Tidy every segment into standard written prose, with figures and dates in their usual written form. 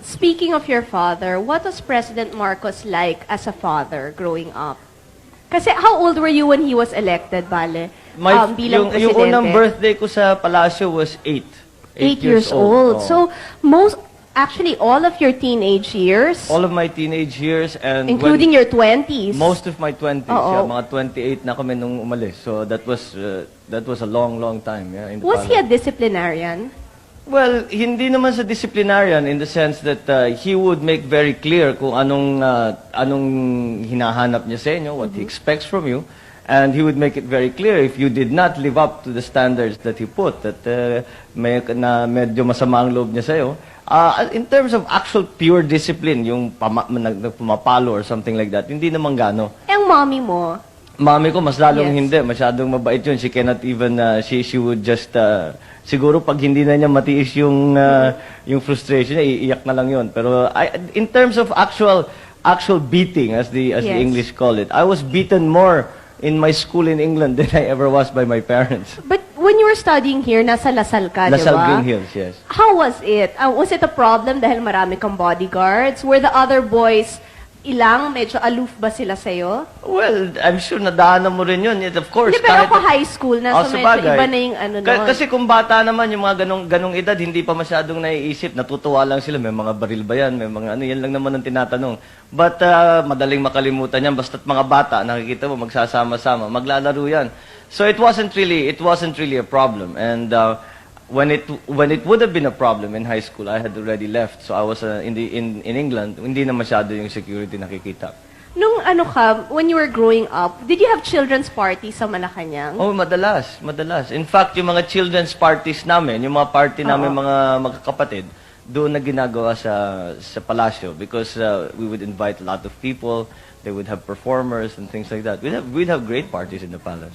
Speaking of your father, what was President Marcos like as a father growing up? Kasi how old were you when he was elected, Bale? Bilang yung unang birthday ko sa Palacio was 8. 8 years old. Oo. So, actually, all of your teenage years, All of my teenage years and including your 20s. most of my 20s, Oo. yeah, mga 28 na kami nung umalis. So that was a long time, yeah. In the Was he a palace. disciplinarian? Well, hindi naman sa disciplinarian in the sense that he would make very clear kung anong hinahanap niya sa inyo, what he expects from you. And he would make it very clear if you did not live up to the standards that he put, that medyo masama ang loob niya sa'yo. In terms of actual pure discipline, yung pumapalo or something like that, hindi naman gano. Ang mommy mo, Mami ko, mas lalong Yes. hindi. Masyadong mabait yun. She cannot even, she would just, siguro pag hindi na niya matiis yung frustration niya, iiyak na lang yun. Pero in terms of actual beating, as the Yes. English call it, I was beaten more in my school in England than I ever was by my parents. but when you were studying here, nasa Lasal ka, di ba? Lasal Green Hills, yes. How was it? Was it a problem dahil marami kang bodyguards? Were the other boys medyo aloof ba sila sa'yo? Well, I'm sure nadaanan mo rin yun. Of course. Hindi, pero kahit- ako high school na, so medyo sabagay. iba na yung ano nun. Kasi kung bata naman, yung mga ganong edad, hindi pa masyadong naiisip. Natutuwa lang sila. May mga baril ba yan? May mga ano, yan lang naman ang tinatanong. But madaling makalimutan yan. Basta't mga bata, nakikita mo, magsasama-sama, maglalaro yan. So it wasn't really a problem. And when it would have been a problem in high school, I had already left. So I was in England. Hindi na masyado yung security nakikita. Nung when you were growing up, did you have children's parties sa Malacanang? Oh, madalas. In fact, yung mga children's parties namin, yung mga party namin mga magkakapatid, doon na ginagawa sa palasyo because we would invite a lot of people. They would have performers and things like that. We'd have great parties in the palace.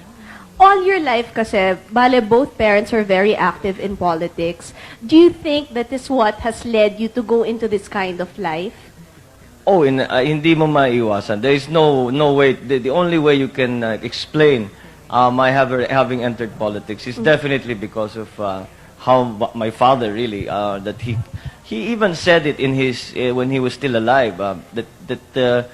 All your life kasi, bale, both parents are very active in politics. Do you think that is what has led you to go into this kind of life? Oh, hindi mo maiiwasan. There is no way. The only way you can explain my having entered politics is definitely because of how my father really that he even said it in his when he was still alive that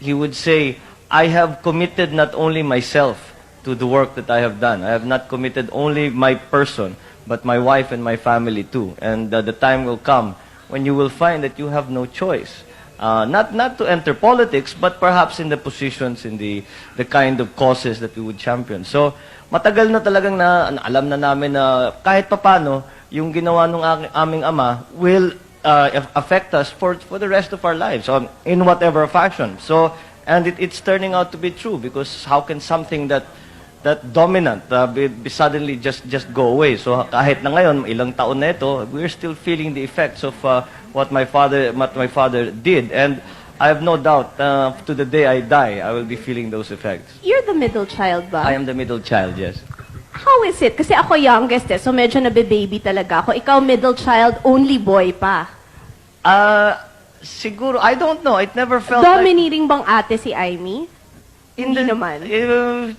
he would say, I have committed not only myself to the work that I have done. I have not committed only my person, but my wife and my family too. And the time will come when you will find that you have no choice. Not to enter politics, but perhaps in the positions, in the kind of causes that we would champion. So, matagal na talagang alam na namin na kahit papano, yung ginawa ng aming ama will affect us for the rest of our lives, in whatever fashion. So, and it's turning out to be true, because how can something that dominant be suddenly just go away? So kahit na ngayon ilang taon na ito, we're still feeling the effects of what my father did, and I have no doubt to the day I die I will be feeling those effects. You're the middle child ba? I am the middle child, yes. How is it? Kasi ako youngest so medyo nabe-baby talaga ako. Ikaw middle child, only boy pa. Siguro, I don't know, it never felt Dominating bang ate si Aimee? Hindi naman.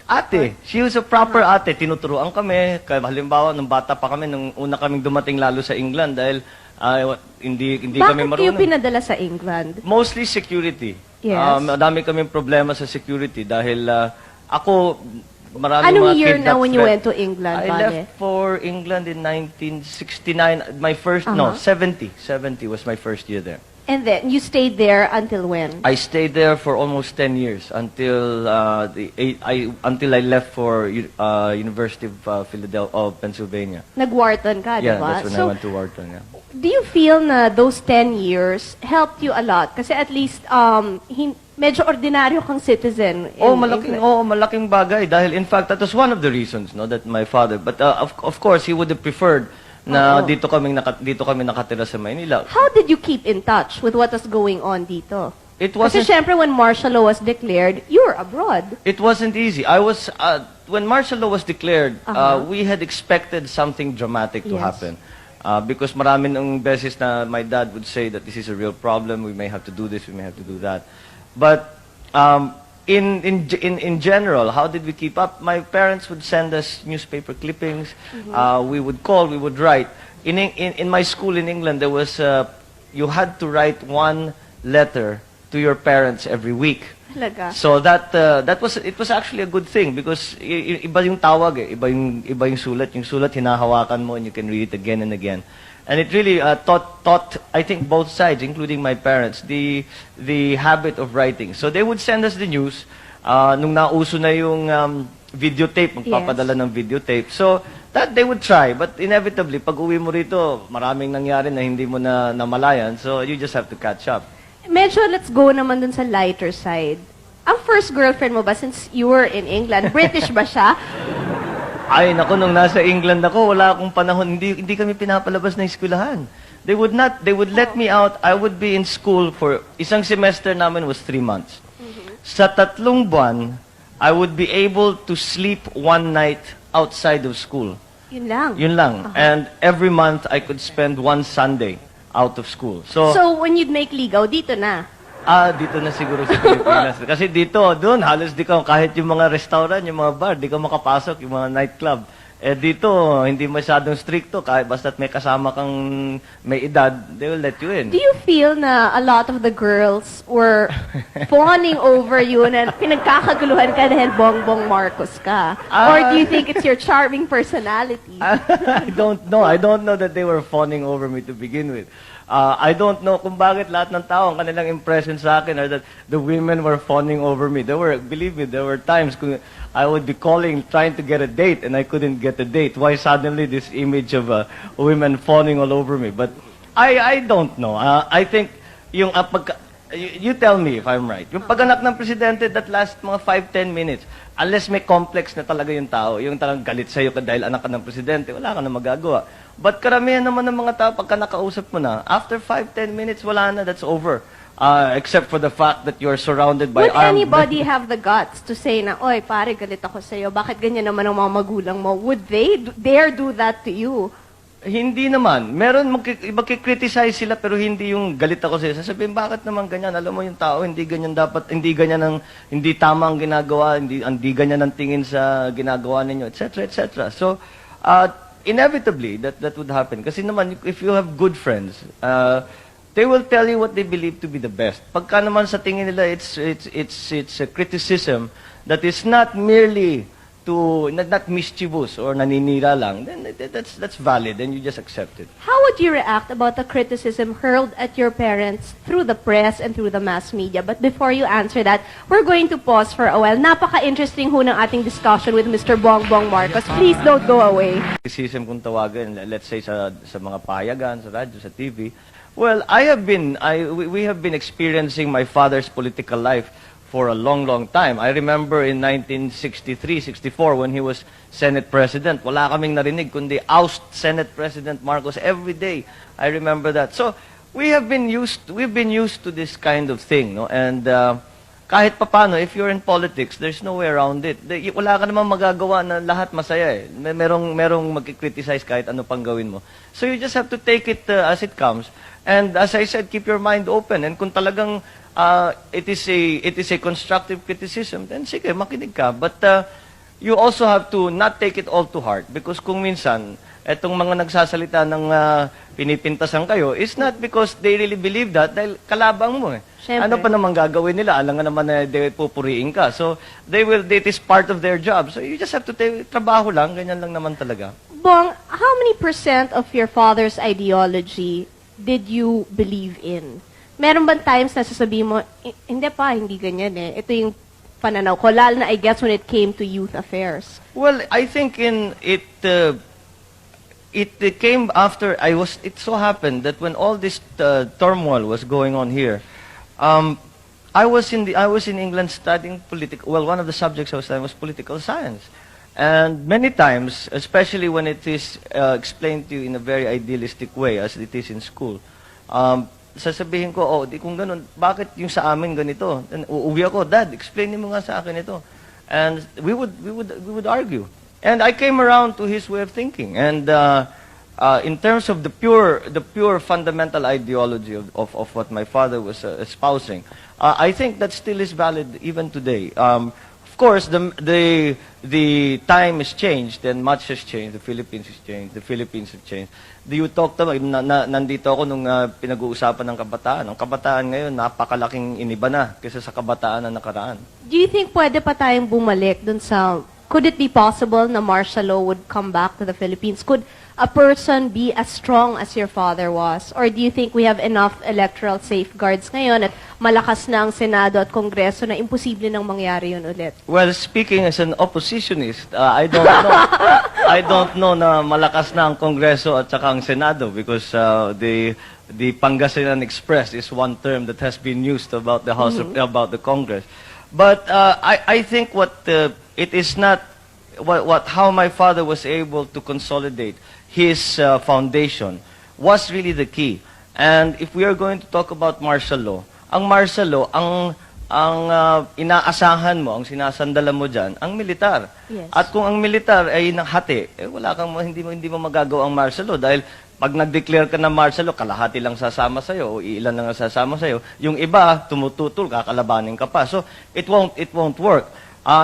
Ate. She was a proper ate. Tinuturuan kami. Halimbawa, nung bata pa kami, nung una kaming dumating lalo sa England dahil hindi kami Bakit marunong. kayo pinadala sa England? Mostly security. Yes. Madami kaming problema sa security dahil ako, maraming Anong mga year na kidnap when you threat. went to England, I Bale? left for England in 1969. My first, 70. 70 was my first year there. And then, you stayed there until when? I stayed there for almost 10 years until until I left for University of Pennsylvania. Nag-Wharton ka, Yeah, diba? that's when I went to Wharton. Yeah. Do you feel na those 10 years helped you a lot? Kasi at least, medyo ordinaryo kang citizen. Malaking bagay dahil in fact that was one of the reasons, no, that my father. But of course he would have preferred na dito kami nakatira sa Maynila. How did you keep in touch with what was going on dito? It Kasi wasn't syempre when martial law was declared, you were abroad. It wasn't easy. I was when martial law was declared, we had expected something dramatic to Yes. happen. Because marami ng beses na my dad would say that this is a real problem, we may have to do this, we may have to do that. But in general, how did we keep up? My parents would send us newspaper clippings. We would call, we would write. In my school in England, there was you had to write one letter to your parents every week. Talaga. So that was it was actually a good thing because iba yung tawag iba yung sulat hinahawakan mo and you can read it again and again. And it really taught I think both sides, including my parents, the habit of writing. So they would send us the news nung nauso na yung videotape, magpapadala ng videotape. So that they would try, but inevitably pag uwi mo rito, maraming nangyari na hindi mo na namalayan. So you just have to catch up. Medyo let's go naman dun sa lighter side. Ang first girlfriend mo ba, since you were in England, British ba siya? Ay, naku, nung nasa England ako, wala akong panahon, hindi kami pinapalabas na eskwelahan. They would let me out, I would be in school for, isang semester namin was 3 months. Sa 3 buwan, I would be able to sleep one night outside of school. Yun lang. Yun lang. And every month, I could spend one Sunday out of school. So when you'd make ligaw, dito na? Dito na siguro sa Pilipinas. Kasi dito, doon, halos di ka, kahit yung mga restaurant, yung mga bar, di ka makapasok, yung mga nightclub. Dito, hindi masyadong stricto, kahit basta't may kasama kang may edad, they will let you in. Do you feel na a lot of the girls were fawning over you na pinagkakaguluhan ka dahil Bongbong Marcos ka? Or do you think it's your charming personality? I don't know. I don't know that they were fawning over me to begin with. I don't know kung bakit lahat ng tao, ang kanilang impression sa akin are that the women were fawning over me. Believe me, there were times I would be calling, trying to get a date, and I couldn't get a date. Why suddenly this image of women fawning all over me? But I don't know. I think yung you tell me if I'm right. Yung pag-anak ng presidente, that last mga 5-10 minutes, unless may complex na talaga yung tao, yung talagang galit sa'yo dahil anak ka ng presidente, wala ka na magagawa. But karamihan naman ng mga tao, pagka nakausap mo na, after 5-10 minutes, wala na, that's over. Except for the fact that you're surrounded by Would anybody have the guts to say na, oy, pare, galit ako sa'yo, bakit ganyan naman ang mga magulang mo? Would they dare do that to you? Hindi naman. Meron, magkikriticize sila, pero hindi yung galit ako sa'yo. Sasabihin, bakit naman ganyan? Alam mo yung tao, hindi ganyan dapat, hindi tama ang ginagawa, hindi ganyan ang tingin sa ginagawa ninyo, etc., etc. So, inevitably, that would happen. Kasi naman, if you have good friends, they will tell you what they believe to be the best. Pagka naman sa tingin nila, it's a criticism that is not merely not mischievous or naninira lang, then that's valid and you just accept it. How would you react about the criticism hurled at your parents through the press and through the mass media? But before you answer that, we're going to pause for a while. Napaka-interesting ho ng ating discussion with Mr. Bongbong Marcos. Please don't go away. Criticism kung tawagin, let's say sa mga payagan, sa radyo, sa TV. Well, we have been experiencing my father's political life for a long, long time. I remember in 1963-64 when he was Senate President, wala kaming narinig kundi oust Senate President Marcos every day. I remember that. So we've been used to this kind of thing, no? And kahit papano, if you're in politics, there's no way around it. Wala ka namang magagawa na lahat masaya eh. Merong magkikriticize kahit ano pang gawin mo. So you just have to take it as it comes. And as I said, keep your mind open. And kung talagang it is a constructive criticism, then sige, makinig ka. But you also have to not take it all to heart. Because kung minsan, etong mga nagsasalita ng pinipintasan kayo, is not because they really believe that, dahil kalabang mo eh. Siyempre. Ano pa naman gagawin nila? Alam nga naman na pupuriin ka. So, it is part of their job. So, you just have to trabaho lang, ganyan lang naman talaga. Bong, how many % of your father's ideology did you believe in? Meron bang times na sasabihin mo, hindi ganyan eh. Ito yung pananaw ko. Lalo na, I guess, when it came to youth affairs. Well, I think it came after it so happened that when all this turmoil was going on here, I was in England studying one of the subjects I was studying was political science. And many times, especially when it is explained to you in a very idealistic way, as it is in school, sasabihin ko, di kung ganun, bakit yung sa amin ganito? And uuwi ako, Dad, explain mo nga sa akin ito. And we would argue. And I came around to his way of thinking. And in terms of the pure fundamental ideology of what my father was espousing, I think that still is valid even today. Of course, the time has changed and much has changed. The Philippines has changed. The Philippines have changed. Do you talk to nandito ako nung pinag-uusapan ng kabataan. Ang kabataan ngayon, napakalaking iniba na kaysa sa kabataan na nakaraan. Do you think pwede pa tayong bumalik dun sa, could it be possible na martial law would come back to the Philippines? Could a person be as strong as your father was? Or do you think we have enough electoral safeguards ngayon at malakas na ang Senado at Kongreso na imposible nang mangyari yun ulit? Well, speaking as an oppositionist, I don't know. I don't know na malakas na ang Kongreso at saka ang Senado because the Pangasinan Express is one term that has been used about the House about the Congress. But I think it is not how my father was able to consolidate his foundation was really the key. And if we are going to talk about martial law, ang martial law, ang inaasahan mo, ang sinasandalan mo diyan, ang militar. Yes. At kung ang militar ay hati, hindi mo magagawa ang martial law dahil pag nag-declare ka ng martial law, kalahati lang sasama sa iyo o ilan lang ang sasama sa iyo. Yung iba tumututol, kakalabanin ka pa. So it won't work.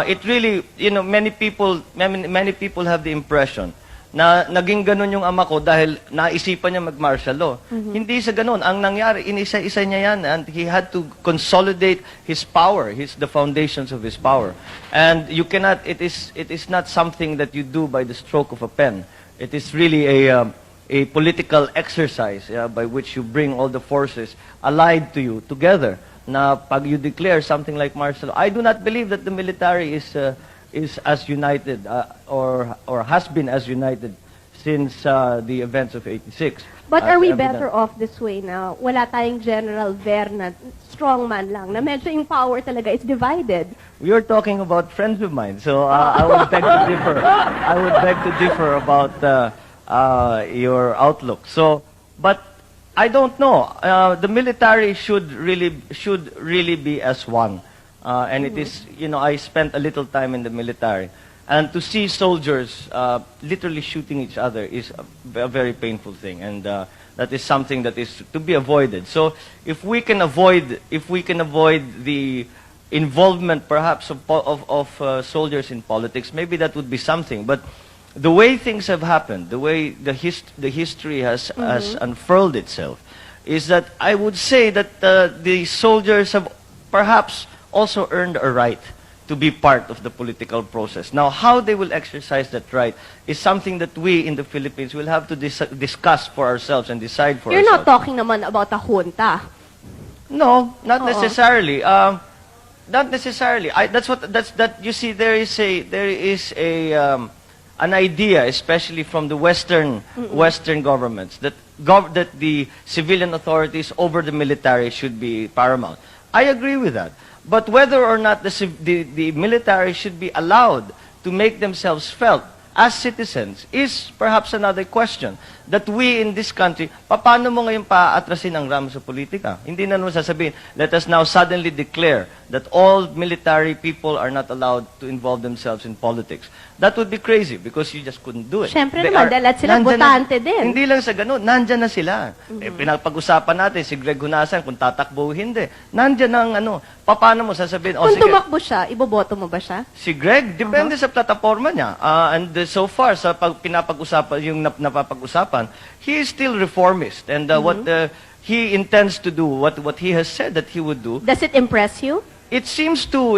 It really, many people have the impression na naging ganun yung ama ko dahil naisipan niya mag-martial law. Hindi sa ganun. Ang nangyari, inisa-isa niya yan and he had to consolidate his power, the foundations of his power. And you cannot, it is not something that you do by the stroke of a pen. It is really a political exercise by which you bring all the forces allied to you together. Na pag you declare something like martial law, I do not believe that the military is as united or has been as united since the events of 86. But are we better off this way now? Wala tayong General Ver na strong man lang, na medyo yung power talaga is divided. We are talking about friends of mine, so I would beg to differ. I would beg to differ about your outlook. So, but I don't know. The military should really be as one. And it is, I spent a little time in the military. And to see soldiers literally shooting each other is a very painful thing. And that is something that is to be avoided. So if we can avoid the involvement perhaps of soldiers in politics, maybe that would be something. But the way things have happened, the way the history has unfurled itself, is that I would say that the soldiers have perhaps also earned a right to be part of the political process. Now, how they will exercise that right is something that we in the Philippines will have to discuss for ourselves and decide for You're ourselves. not talking naman about a junta. No, not necessarily. Not necessarily. You see, there is an idea, especially from the Western governments, that the civilian authorities over the military should be paramount. I agree with that. But whether or not the military should be allowed to make themselves felt as citizens is perhaps another question. That we in this country, paano mo ngayon paatrasin ang RAM sa politika? Hindi na naman sasabihin, let us now suddenly declare that all military people are not allowed to involve themselves in politics. That would be crazy because you just couldn't do it. Siyempre naman, dahil at sila botante din. Hindi lang sa ganun, nandyan na sila. Pinapag-usapan natin si Greg Hunasan kung tatakbo o hindi. Nandyan ang paano mo sasabihin? Kung tumakbo siya, iboboto mo ba siya? Si Greg, depende sa plataforma niya. And so far, sa pinapag-usapan, yung napapag-usapan, he is still reformist. And what he intends to do, what he has said that he would do. Does it impress you? It seems to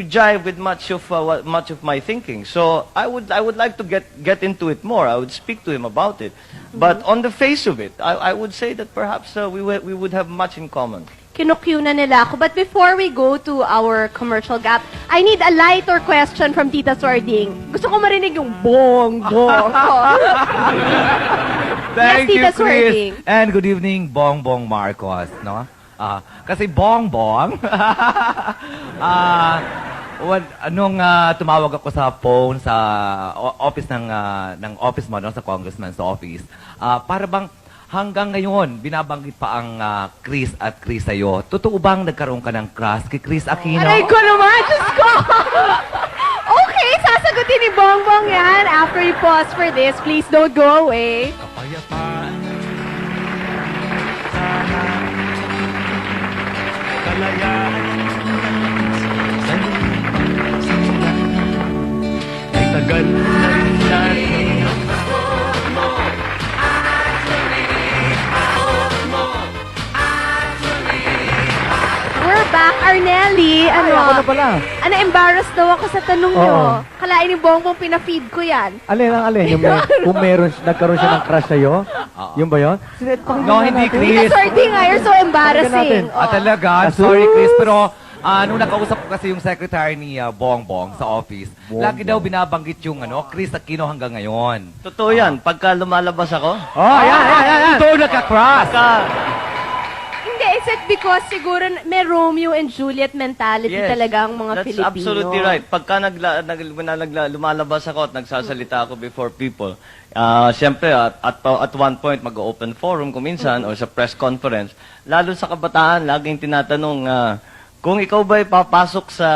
jive with much of my thinking. So I would like to get into it more. I would speak to him about it. But on the face of it, I would say that perhaps we would have much in common. Kinukyu na nila ako. But before we go to our commercial gap, I need a lighter question from Tita Swarding. Gusto ko marinig yung bongbong. Thank Yes, you, Tita Kris. Swarding. And good evening, Bongbong Marcos, no? Kasi Bongbong, nung tumawag ako sa phone sa office ng office mo, no, sa congressman's office, para bang hanggang ngayon, binabanggit pa ang Kris at Kris sa'yo. Totoo bang nagkaroon ka ng crush kay Kris Aquino? Aray ko naman, Diyos ko! Okay, sasagutin ni Bongbong yan. After we pause for this, please don't go away. Kapayapaan, sana, kalayaan, sa lupa, sa Mac Arnelli, Ay, ako na pala. embarrass daw ako sa tanong Oo. nyo. Kalain ni Bongbong, pinafeed ko yan. Alin? Kung nagkaroon siya ng crush sa'yo? Yung ba yun? No, hindi, Kris. Sorry nga, you're so embarrassing. Pakinggan Talaga? Sorry, Kris. Pero nung nakausap ko kasi yung secretary ni Bongbong sa office, lagi daw binabanggit yung Kris Aquino hanggang ngayon. Totoo yan. Pagka lumalabas ako, Oh, yan. Ito nagka-crush. Hindi, is it because siguro may Romeo and Juliet mentality talaga ang mga that's Pilipino? absolutely right. Pagka lumalabas ako at nagsasalita ako before people, siyempre, at one point, mag-open forum kung minsan, o sa press conference, lalo sa kabataan, laging tinatanong, kung ikaw ba'y papasok sa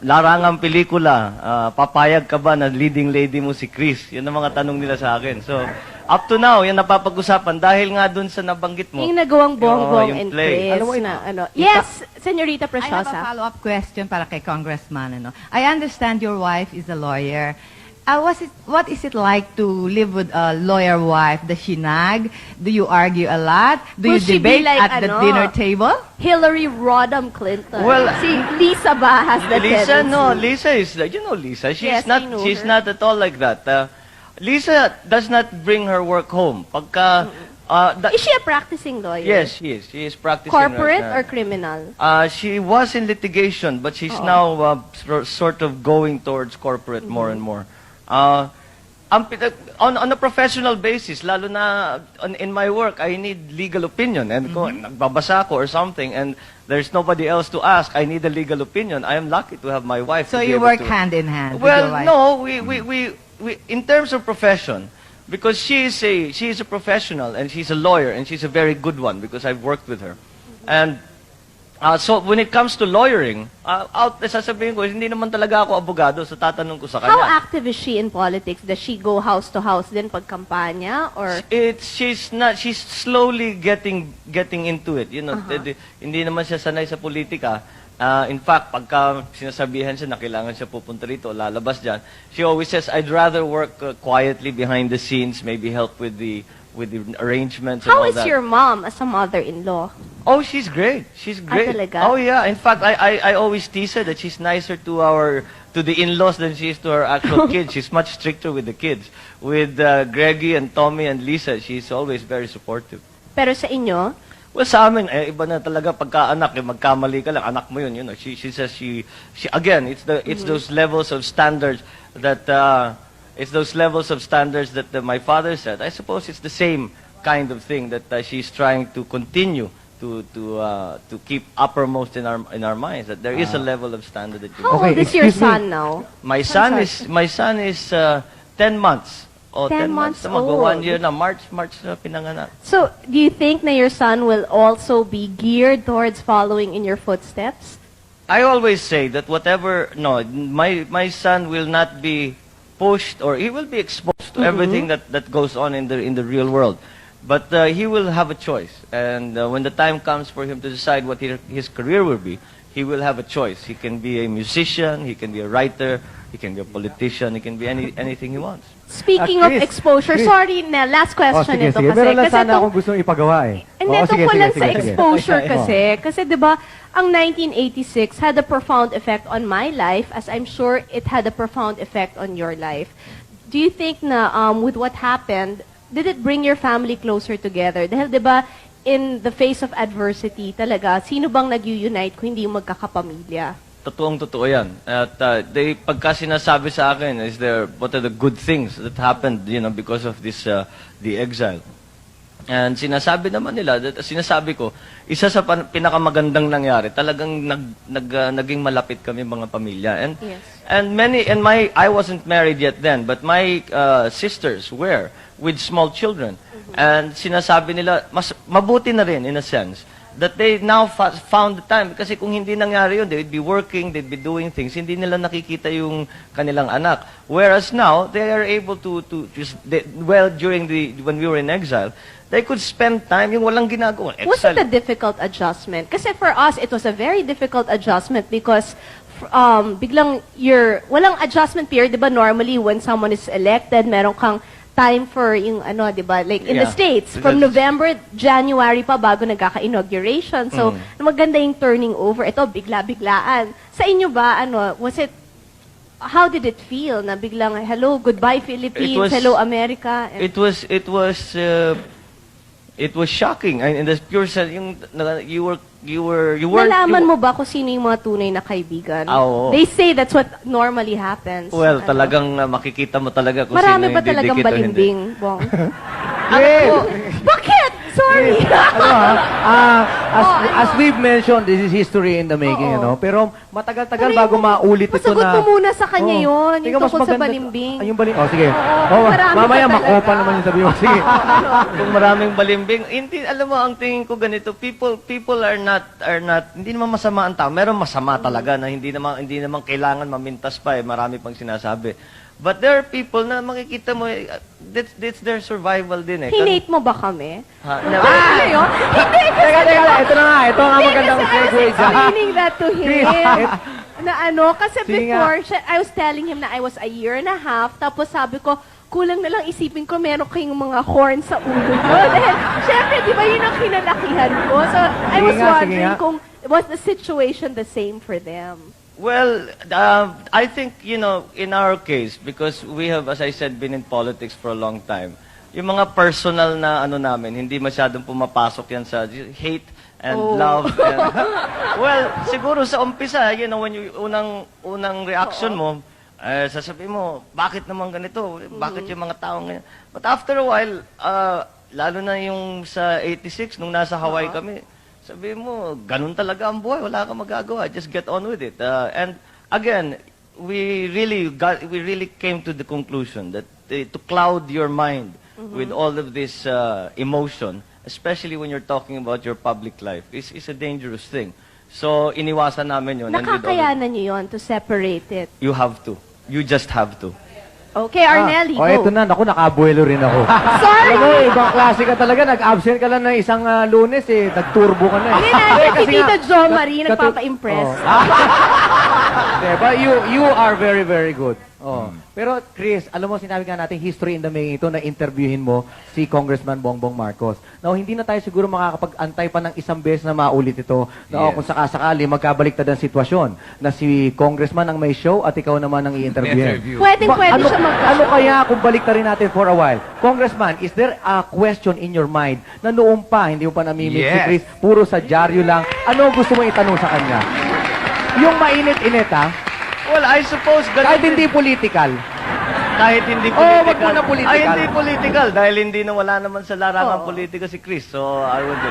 larangang pelikula, papayag ka ba na leading lady mo si Kris? Yun ang mga tanong nila sa akin. So, up to now, yan napapag-usapan dahil nga dun sa nabanggit mo. Yung nagawang Bongbong yung and play. Chris Alam mo, na Yes, Senorita I have a Preciosa. follow-up question para kay Congressman. I understand your wife is a lawyer. What is it like to live with a lawyer wife? Does she nag? Do you argue a lot? Do Will you she be debate like, at the dinner table? Hillary Rodham Clinton. Well, si Lisa ba has the Lisa, tendency? no. Lisa is, you know Lisa. Yes, I know She's her. not at all like that. Lisa does not bring her work home. Pagka, Is she a practicing lawyer? yes, she is. She is practicing Corporate right now. or criminal? She was in litigation, but she's now sort of going towards corporate more and more. On a professional basis, lalo na in my work, I need legal opinion. And kung nagbabasa ko or something, and there's nobody else to ask, I need a legal opinion. I am lucky to have my wife. So to be you able work to- hand in hand with Well, your wife? no, we in terms of profession, because she is a professional and she's a lawyer and she's a very good one because I've worked with her. And so when it comes to lawyering, sasabihin ko, hindi naman talaga ako abogado, so tatanong ko sa kanya. How active is she in politics? Does she go house to house din pag kampanya? Or She's slowly getting into it. You know, hindi naman siya sanay sa politika. In fact, pagka sinasabihan siya na kailangan siya pupunta rito, lalabas dyan, she always says, I'd rather work quietly behind the scenes, maybe help with the arrangements and how all is that. your mom as a mother-in-law? Oh, she's great. She's great. talaga? Oh, yeah. In fact, I always tease her that she's nicer to the in-laws than she is to her actual kids. She's much stricter with the kids. With Greggy and Tommy and Lisa, she's always very supportive. Pero sa inyo, Well, sa amin, iba na talaga pagka-anak, magkamali ka lang, anak mo yun, you know. She says again, it's those levels of standards that my father said. I suppose it's the same kind of thing that she's trying to continue to keep uppermost in our minds, that there is a level of standard that you how Okay, old is your excuse me. son now? My son is 10 months. Oh, 10 months Mag-1 old. year na. March na pinanganak. So, do you think na your son will also be geared towards following in your footsteps? I always say that my son will not be pushed, or he will be exposed to everything that goes on in the real world. But he will have a choice. And when the time comes for him to decide what his career will be, he will have a choice. He can be a musician, he can be a writer, he can be a politician, he can be anything he wants. Speaking Ah, of Chris, exposure, Chris. sorry na, last question ito kasi. Meron lang Kasi sana ito- akong gustong ipagawa eh. Hindi, Oo, tungkol lang sa sige. exposure Okay, kasi. Kasi di ba, ang 1986 had a profound effect on my life, as I'm sure it had a profound effect on your life. Do you think na with what happened, did it bring your family closer together? Dahil di ba, in the face of adversity talaga, sino bang nag-unite kung hindi yung magkakapamilya? Totoo yan. At pagka sinasabi sa akin, what are the good things that happened, because of this, the exile. And sinasabi naman nila, sinasabi ko, isa sa pinakamagandang nangyari, talagang naging malapit kami mga pamilya. And Yes. and I wasn't married yet then, but my sisters were with small children. And sinasabi nila, mas mabuti na rin in a sense that they now found the time. Kasi kung hindi nangyari yun, they'd be working, they'd be doing things, hindi nila nakikita yung kanilang anak. Whereas now, they are able to when we were in exile, they could spend time, yung walang ginagawa. Was it a difficult adjustment? Kasi for us, it was a very difficult adjustment because biglang walang adjustment period, di ba? Normally, when someone is elected, meron kang time for yung ano, 'di ba? Like in the Yeah. States, from That's- November, January pa bago nagkaka-inauguration. So, maganda yung turning over. Ito bigla-biglaan. Sa inyo ba ano, how did it feel na biglang hello, goodbye Philippines, It was- hello America? And- It was shocking. In the pure sense, you were Nalaman mo ba kung sino yung mga tunay na kaibigan? Oo. They say that's what normally happens. Well, Ano? talagang makikita mo talaga kung Marami sino ba yung talagang didikit o hindi. balimbing, Bong? Yes. Bakit? Sorry. Ano as we've mentioned, this is history in the making, Oo. ano? Pero matagal-tagal Pero bago yung- maulit ito masagot na... mo muna sa kanya yun, yung Tingnan, mas tungkol sa maganda- balimbing. Ay, yung balimbing. Oh, sige. Oo, marami mamaya pa talaga. makopal naman yung sabi mo. Sige. Kung maraming balimbing, hindi, alam mo, ang tingin ko ganito, people are not, hindi naman masama ang tao. Meron masama talaga na hindi naman kailangan mamintas pa marami pang sinasabi. But there are people na makikita mo, that's their survival din Hinate mo ba kami? Ha, Ano yun? Hindi, Teka, ito na nga. Ito nga magandang kasi I was segue dyan. explaining that to him. Na ano, kasi Sige before, I was telling him na I was a year and a half, tapos sabi ko, kulang na lang isipin ko meron kayong mga horn sa ulo ko. Dahil, syempre, di ba yun ang kinalakihan ko? So, I Sige was nga, sige wondering nga. kung, was the situation the same for them? Well, I think, in our case, because we have, as I said, been in politics for a long time, yung mga personal na ano namin, hindi masyadong pumapasok yan sa hate and love. And, well, siguro sa umpisa, when unang reaction mo, sasabihin mo, bakit naman ganito? Bakit yung mga taong ganyan? But after a while, lalo na yung sa 86, nung nasa Hawaii kami, sabihin mo, ganun talaga ang buhay, wala kang magagawa, just get on with it. And again, we really came to the conclusion that to cloud your mind with all of this emotion, especially when you're talking about your public life, is a dangerous thing. So, iniwasan namin yun. And with all of- Nakakayanan niyo yun to separate it. You have to. You just have to. Okay, Arnelli, Oh, ito go. na. Naku, nakabuelo rin ako. Sorry! Alam mo, ibang klase ka talaga. Nag-absent ka lang ng isang Lunes nag-turbo ka na Hindi na, si Kasi Tita nga, Jo Marie katu- nagpapa-impress. But you are very, very good. Oh. Pero Kris, alam mo, sinabi nga natin, history in the making ito na interviewin mo si Congressman Bongbong Marcos. Now, hindi na tayo siguro makakapag-antay pa ng isang beses na maulit ito na kung sakasakali magkabaliktad ang sitwasyon na si Congressman ang may show at ikaw naman ang i-interviewin. Pwede ano, siya ano kaya kung baliktarin natin for a while? Congressman, is there a question in your mind na noong pa, hindi mo pa namimit si Yes. Kris, puro sa dyaryo lang, ano ang gusto mo itanong sa kanya? Yung mainit-init, ha? Well, I suppose Kahit hindi political. Kahit hindi Oh, political. wag mo na political. Ay, hindi political. Dahil hindi na wala naman sa larangan politika si Kris. So, I would...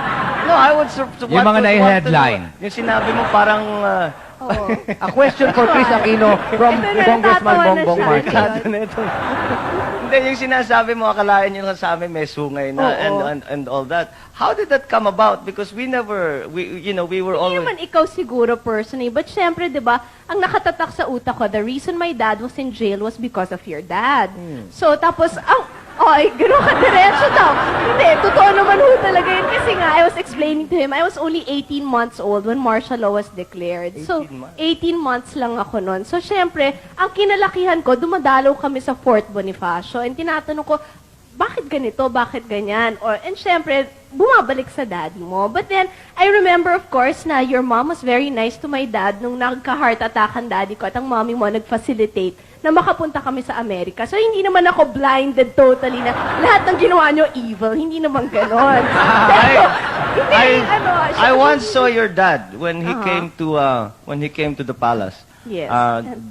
No, I would... Yung mga nai-headline. Yung sinabi mo parang... A question for Kris Aquino from Ito na, Congressman natatawa na Bongbong siya. Marcos. Delikado na ito. Hindi, yung sinasabi mo, akalain nyo sa amin may sungay na and all that. How did that come about? Because we were Hindi always... naman ikaw siguro personally, but syempre, di ba, ang nakatatak sa utak ko, the reason my dad was in jail was because of your dad. So, tapos, gano'n ka diretso daw. Hindi, totoo naman ho talaga yun. Kasi nga, I was explaining to him, I was only 18 months old when martial law was declared. So, 18 months lang ako noon. So, syempre, ang kinalakihan ko, dumadalaw kami sa Fort Bonifacio. And tinatanong ko, bakit ganito? Bakit ganyan? And syempre, bumabalik sa daddy mo. But then, I remember, of course, na your mom was very nice to my dad nung nagka-heart attack ang daddy ko at ang mommy mo nag-facilitate na makapunta kami sa Amerika. So, hindi naman ako blinded totally na lahat ng ginawa nyo evil. Hindi naman ganon. Pero, hindi, I once saw your dad when he came to the palace. Yes.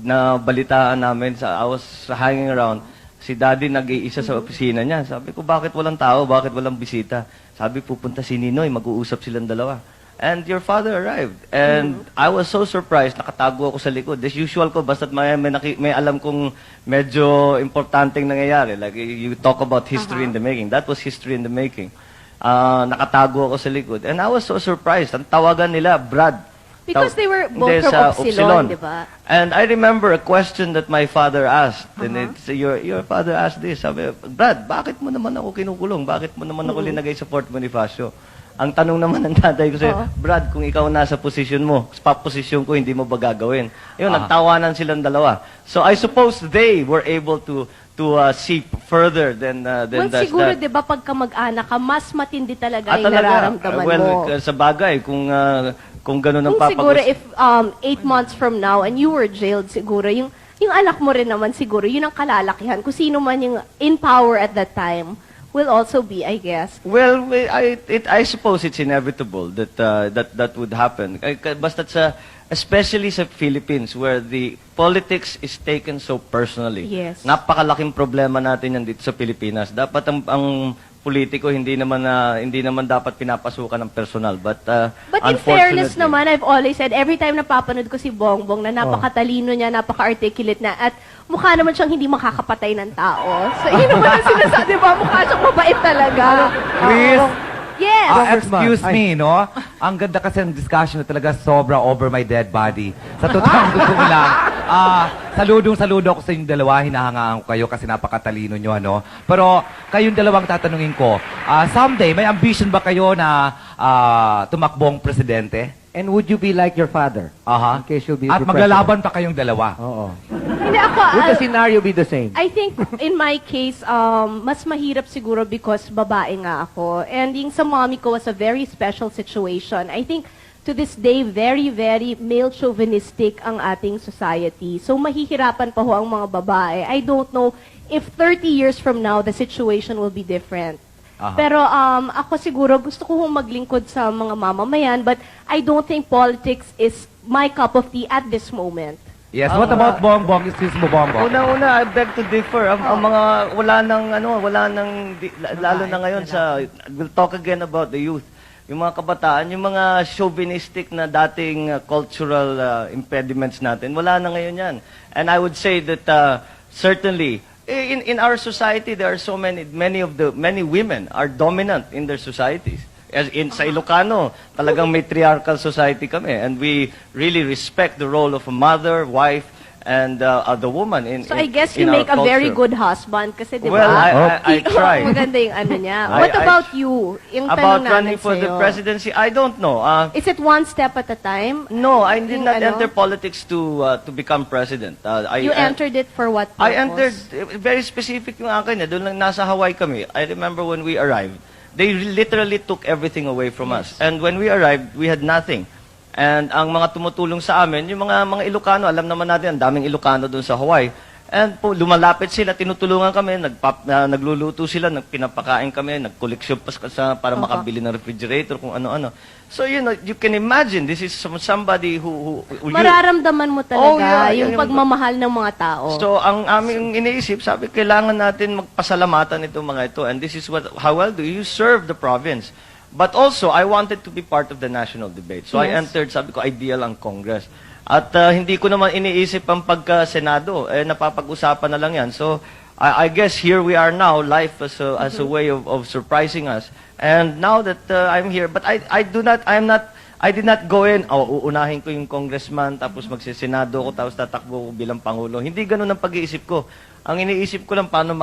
Na balitaan namin I was hanging around. Si Daddy nag-iisa sa opisina niya. Sabi ko, bakit walang tao? Bakit walang bisita? Sabi, pupunta si Ninoy, mag-uusap silang dalawa. And your father arrived. And I was so surprised, nakatago ako sa likod. As usual ko, basta't may alam kong medyo importanteng nangyayari. Like, you talk about history in the making. That was history in the making. Nakatago ako sa likod. And I was so surprised. Ang tawagan nila, Brad. Because they were both Hindi, from sa Upsilon, di ba? And I remember a question that my father asked. And it's, your father asked this. Sabi, Brad, bakit mo naman ako kinukulong? Bakit mo naman ako linagay sa Fort Bonifacio? Ang tanong naman ng tatay ko sa'yo, Brad, kung ikaw nasa posisyon mo, sa posisyon ko, hindi mo ba gagawin? Yun, nagtawanan silang dalawa. So I suppose they were able to see further than Well, that. siguro, di ba, pagka mag-anak ka, mas matindi talaga yung Talaga. nararamdaman Well, mo. sa bagay, kung ganun ang Kung siguro, papag- if 8 months from now and you were jailed, siguro, yung anak mo rin naman siguro, yun ang kalalakihan. Kung sino man yung in power at that time, will also be, I guess. Well, I suppose it's inevitable that would happen. Basta especially sa Philippines, where the politics is taken so personally. Yes. Napakalaking problema natin yan dito sa Pilipinas. Dapat ang politiko hindi naman dapat pinapasukan ng personal. But But in fairness naman, I've always said, every time napapanood ko si Bongbong na napakatalino niya, napaka-articulate na, at mukha naman siyang hindi makakapatay ng tao. So, yun naman ang sinasabi, diba? Mukha siyang mabait talaga. Chris, Yes. excuse me, no? Ang ganda kasi ng discussion na talaga sobra over my dead body. Sa totoo lang, saludo ako sa inyong dalawa, hinahangaan ko kayo kasi napakatalino nyo, ano? Pero kayong dalawang tatanungin ko, someday, may ambition ba kayo na tumakbong presidente? And would you be like your father? Aha. In case you'll be At the maglalaban pa kayong dalawa. president? Oo. Hindi ako, Would the scenario be the same? I think in my case, mas mahirap siguro because babae nga ako. And yung sa mommy ko was a very special situation. I think to this day, very, very male chauvinistic ang ating society. So mahihirapan pa ho ang mga babae. I don't know if 30 years from now, the situation will be different. Aha. Pero ako siguro gusto ko hong maglingkod sa mga mamamayan, but I don't think politics is my cup of tea at this moment. Yes, what about Bongbong? Excuse mo, Bongbong. Una, I beg to differ. Ang mga, lalo na ngayon we'll talk again about the youth. Yung mga kabataan, yung mga chauvinistic na dating cultural impediments natin, wala na ngayon yan. And I would say that certainly, in our society, there are so many women are dominant in their societies. Sa Ilocano, talagang matriarchal society kami, and we really respect the role of a mother, wife, and the woman So I guess you in our make a very culture. good husband kasi di ba? Well, I try. Maganda yung ano niya. I- What I- about you? Yung About tanong running namin for the sa'yo. presidency, I don't know. Is it one step at a time? No, I did Yung not ano? enter politics to become president. You entered it for what purpose? I entered, very specific yung akin. Doon lang nasa Hawaii kami. I remember when we arrived, they literally took everything away from us. And when we arrived, we had nothing. And ang mga tumutulong sa amin, yung mga Ilocano, alam naman natin, ang daming Ilocano doon sa Hawaii. And po, lumalapit sila, tinutulungan kami, nagluluto sila, pinapakain kami, nagkoleksyon pa para makabili ng refrigerator, kung ano-ano. So, you can imagine, this is somebody who Mararamdaman mo talaga Oh, yeah, yung pagmamahal ng mga tao. So, ang aming iniisip, sabi, kailangan natin magpasalamatan itong mga ito. And this is how well do you serve the province? But also, I wanted to be part of the national debate. So, I Yes. entered, sabi ko, ideal ang Congress. At hindi ko naman iniisip ang pagka-Senado. Napapag-usapan na lang yan. So, I guess here we are now, life as a way of surprising us. And now that I'm here, but I did not go in, uunahin ko yung congressman, tapos magsisenado ko, tapos tatakbo ko bilang Pangulo. Hindi ganun ang pag-iisip ko. Ang iniisip ko lang paano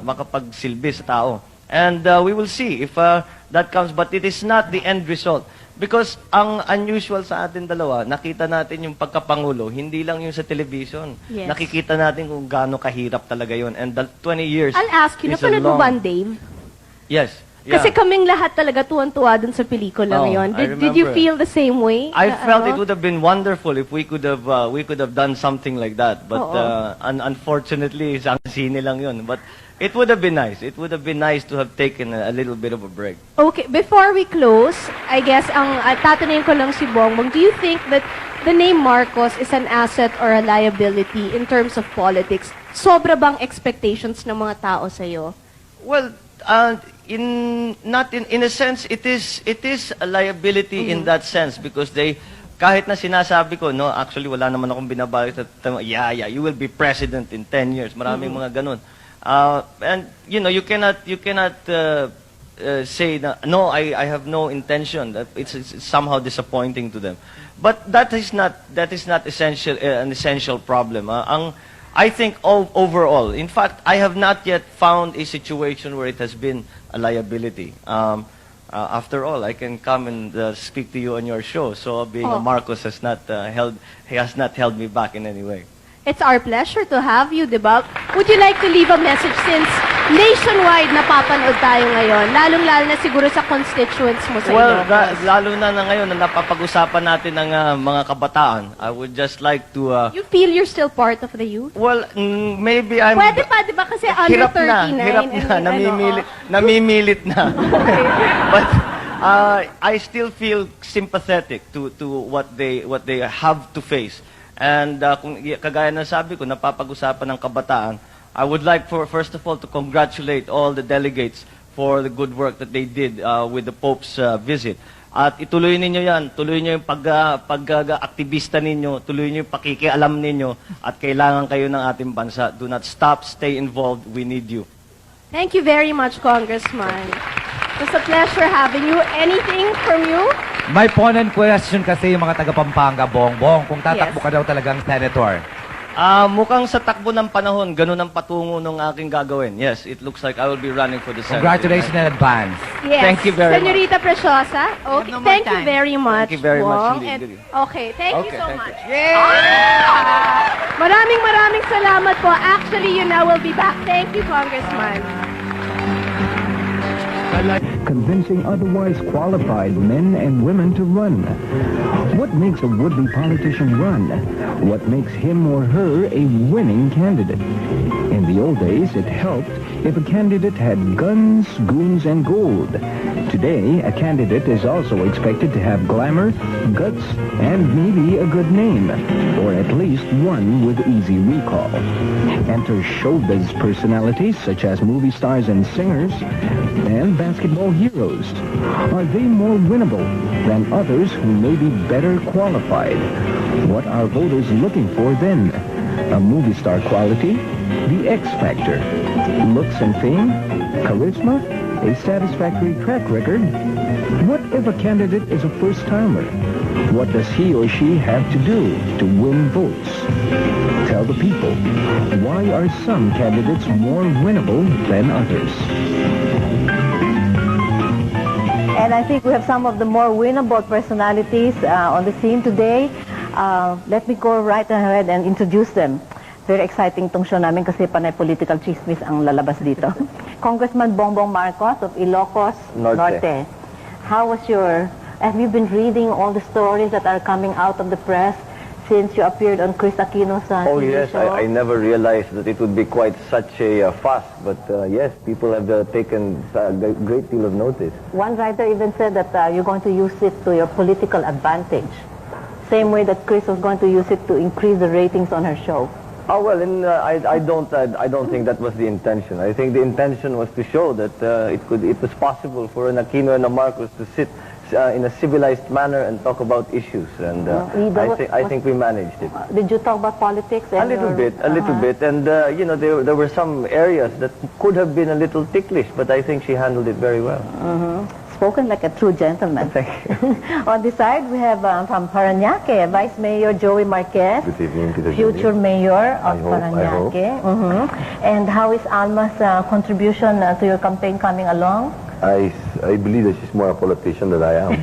makapagsilbi sa tao. And we will see if that comes. But it is not the end result. Because ang unusual sa atin dalawa, nakita natin yung pagkapangulo, hindi lang yung sa television. Yes. Nakikita natin kung gaano kahirap talaga yon. And the 20 years I'll ask you, is a napanood mo long- ba ang Dave? Yes. Yeah. Kasi kaming lahat talaga tuwan-tuwa dun sa pelikula Oh, ngayon. I Did you remember. feel the same way? I Na felt ano? it would have been wonderful if we could have done something like that. But Oo. unfortunately, sa sine lang yun. But it would have been nice. It would have been nice to have taken a little bit of a break. Okay, before we close, I guess ang tatanungin ko lang si Bongbong, do you think that the name Marcos is an asset or a liability in terms of politics? Sobra bang expectations ng mga tao sa'yo? Well, in a sense, it is a liability in that sense because kahit na sinasabi ko, no, actually wala naman akong binabalik at you will be president in 10 years. Maraming mga ganun. And you cannot say na, no, I have no intention. That it's somehow disappointing to them. But that is not an essential problem. I think overall, in fact, I have not yet found a situation where it has been a liability. After all, I can come and speak to you on your show. So being a Marcos has not held me back in any way. It's our pleasure to have you, di ba? Would you like to leave a message since nationwide napapanood tayo ngayon, lalong-lalo na siguro sa constituents mo sa Well, Ilocos? lalo na ngayon na napapag-usapan natin ng mga kabataan, I would just like to... You feel you're still part of the youth? well, maybe I'm... Pwede pa, di ba? Kasi under 39. Hirap na, namimilit na. But I still feel sympathetic to what they have to face. And kung kagaya ng sabi ko, napapag-usapan ng kabataan, I would like first of all to congratulate all the delegates for the good work that they did with the Pope's visit. At ituloy ninyo yan, tuloy nyo yung pag-aktivista ninyo, tuloy nyo yung pakikialam ninyo, at kailangan kayo ng ating bansa. Do not stop, stay involved, we need you. Thank you very much, Congressman. It was a pleasure having you. Anything from you? May ponent question kasi yung mga taga-Pampanga, Bongbong, kung tatakbo Yes. ka daw talagang senator. Mukhang sa takbo ng panahon, ganun ang patungo ng aking gagawin. Yes, it looks like I will be running for the Senate. Congratulations in advance. Yes. Thank you very much. Senorita Preciosa. Okay. No more Thank you time. very much. Thank you very much Wong. indeed. Okay, thank you Okay, so thank much. Yay! Maraming salamat po. Actually, you now will be back. Thank you, Congressman. Convincing otherwise qualified men and women to run. What makes a would-be politician run? What makes him or her a winning candidate? In the old days, it helped if a candidate had guns, goons, and gold. Today, a candidate is also expected to have glamour, guts, and maybe a good name, or at least one with easy recall. Enter showbiz personalities such as movie stars and singers, and basketball heroes. Are they more winnable than others who may be better qualified? What are voters looking for then? A movie star quality? The X factor? Looks and fame? Charisma? A satisfactory track record? What if a candidate is a first-timer? What does he or she have to do to win votes? Tell the people, why are some candidates more winnable than others? And I think we have some of the more winnable personalities on the scene today. Let me go right ahead and introduce them. Very exciting tong show namin kasi panay political chismis ang lalabas dito. Congressman Bongbong Marcos of Ilocos Norte. Have you been reading all the stories that are coming out of the press since you appeared on Kris Aquino's Oh TV yes, show? I never realized that it would be quite such a fuss, but yes, people have taken a great deal of notice. One writer even said that you're going to use it to your political advantage. Same way that Kris was going to use it to increase the ratings on her show. Oh well, I don't think that was the intention. I think the intention was to show that it was possible for an Aquino and a Marcos to sit in a civilized manner and talk about issues, and I think we managed it. Did you talk about politics? A little bit, and you know, there were some areas that could have been a little ticklish, but I think she handled it very well. Spoken like a true gentleman. Thank you. On this side, we have from Parañaque, Vice Mayor Joey Marquez, Good evening, Peter future mayor of I hope. Parañaque. And how is Alma's contribution to your campaign coming along? I believe that she's more a politician than I am.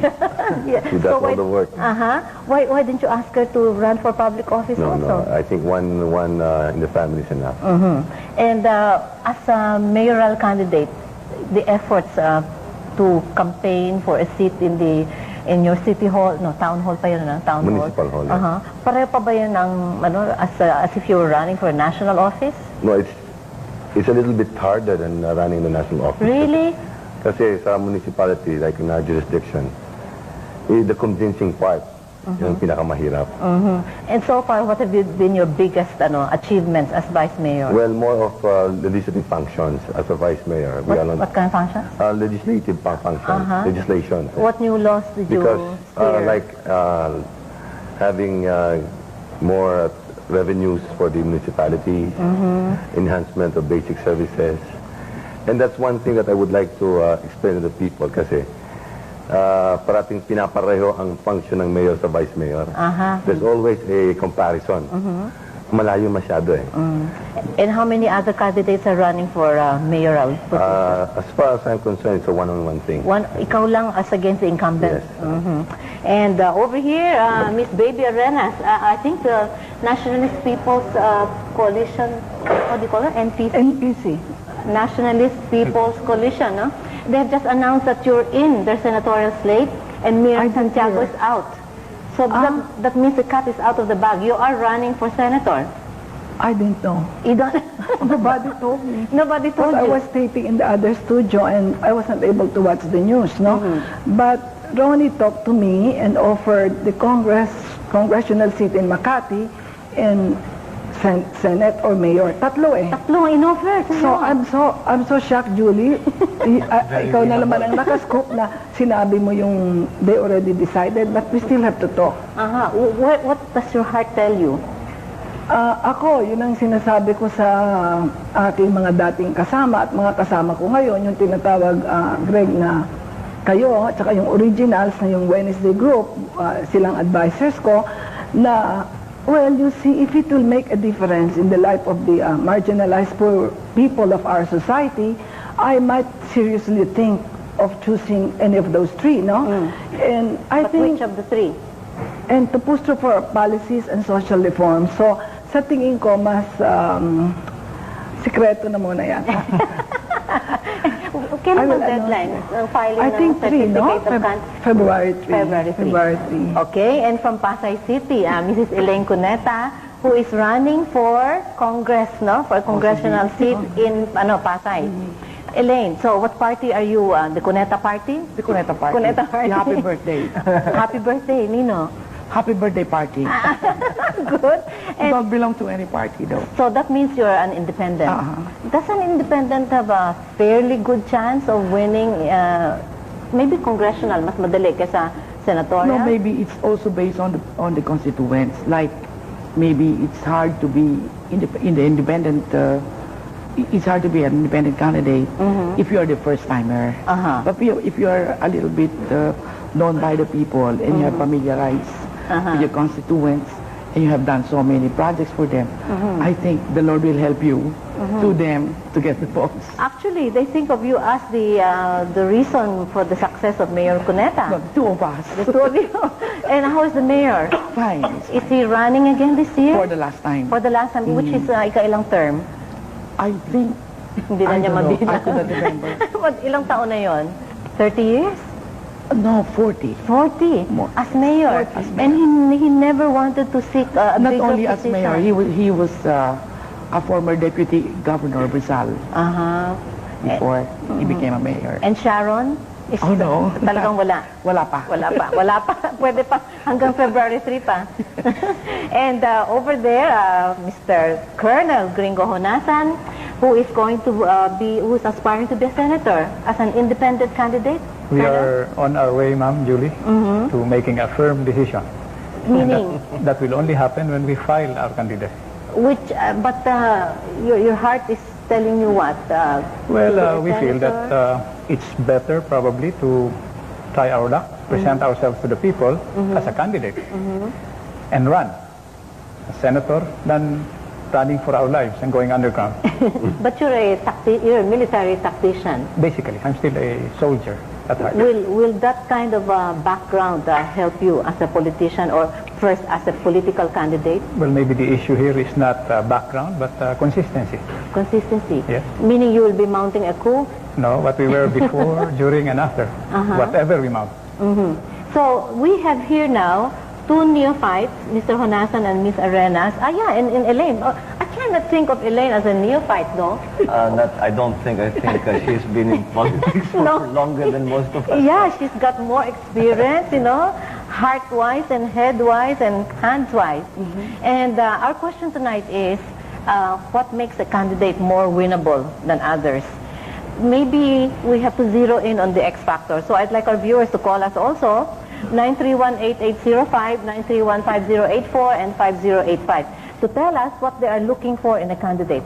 Yeah. She does all the work. Why didn't you ask her to run for public office also? No, I think one in the family is enough. And as a mayoral candidate, the efforts to campaign for a seat in your city hall, town hall pa yun, town Municipal hall, yeah. Pareho pa ba yun as if you were running for a national office? No, it's a little bit harder than running the national office. Really? Kasi sa municipality, like in our jurisdiction, the convincing part, yung pinakamahirap. And so far, what have been your biggest achievements as vice mayor? Well, more of legislative functions as a vice mayor. What kind of functions? Legislative functions, legislation. What new laws did you Because steer? Having more revenues for the municipality, enhancement of basic services. And that's one thing that I would like to explain to the people kasi parating pinapareho ang function ng mayor sa vice mayor. There's always a comparison. Malayo masyado eh. And how many other candidates are running for mayoral position? As far as I'm concerned, it's a one-on-one thing. Ikaw lang as against the incumbent. Yes. And over here, Miss Baby Arenas, I think Nationalist People's Coalition, what do you call it? NPC. Nationalist People's Coalition, no? They've just announced that you're in their senatorial slate and I Miriam didn't Santiago hear. is out. So that means the cat is out of the bag. You are running for senator. I didn't know. You don't... Nobody told me. Nobody told Because I you. was taping in the other studio and I wasn't able to watch the news, no? But Ronnie talked to me and offered the congressional seat in Makati and Senate or Mayor. Tatlo eh. Tatlo ang in-offer. So I'm so shocked, Julie. Ikaw na naman ang nakascoop na sinabi mo yung they already decided, but we still have to talk. What does your heart tell you? Ako, yun ang sinasabi ko sa aking mga dating kasama at mga kasama ko ngayon, yung tinatawag Greg na kayo, at saka yung originals na yung Wednesday group, silang advisors ko, na well, you see, if it will make a difference in the life of the marginalized poor people of our society, I might seriously think of choosing any of those three, no? And I But think... which of the three? And to push through for policies and social reforms. So, sa tingin ko, mas sikreto na muna yan. Kailan I will ang deadline? Ang filing I ng think 3, no? certificate of February 3. February 3. February 3. Okay, and from Pasay City, Mrs. Elaine Cuneta, who is running for Congress, no? For a congressional seat in Pasay. Elaine, so what party are you? The Cuneta Party? The Cuneta Party. Cuneta Party. The happy birthday. Happy birthday, Nino. Happy birthday party. Good. I don't belong to any party though. So that means you're an independent. Does an independent have a fairly good chance of winning, maybe congressional, mas madali kaysa senatorial? No, maybe it's also based on the constituents. Like maybe it's hard to be in the independent. It's hard to be an independent candidate if you are the first timer. But if you are a little bit known by the people and you have familiarized with your constituents and you have done so many projects for them, I think the Lord will help you to them to get the votes. Actually, they think of you as the reason for the success of Mayor Cuneta. No, the two of us. The two of you. And how is the mayor? Fine. Is he running again this year? For the last time. For the last time, which is ikailang term? I think, Hindi na I niya don't know. mabila. I could not remember. Ilang taon na yon? 30 years? No, 40. 40? More. As mayor? 40 as mayor. And he never wanted to seek a Not bigger only as position. mayor, he was a former deputy governor of Rizal before he became a mayor. And Sharon? Is Oh, no. Talagang wala? Wala pa. Wala pa. Pwede pa. Hanggang February 3 pa. And over there, Mr. Colonel Gringo Honasan, who is going to who is aspiring to be a senator as an independent candidate. We are on our way, Ma'am Julie, to making a firm decision. Meaning? And that will only happen when we file our candidate. Which, but your heart is telling you what? Well, we feel that it's better probably to try our luck, present ourselves to the people as a candidate, and run as senator than running for our lives and going underground. But you're a military tactician. Basically, I'm still a soldier at heart. Will that kind of background help you as a politician or first as a political candidate? Well, maybe the issue here is not background, but consistency. Consistency? Yes. Meaning you will be mounting a coup? No, what we were before, during, and after. Whatever we mount. So we have here now two neophytes, Mr. Honasan and Ms. Arenas. And Elaine. Oh, I cannot think of Elaine as a neophyte, no? I don't think. I think she's been in politics for longer than most of us. Yeah, she's got more experience, heart-wise and head-wise and hands-wise. And our question tonight is, what makes a candidate more winnable than others? Maybe we have to zero in on the X factor. So I'd like our viewers to call us also, 931-8805, 931-5084, and 5085, to tell us what they are looking for in a candidate.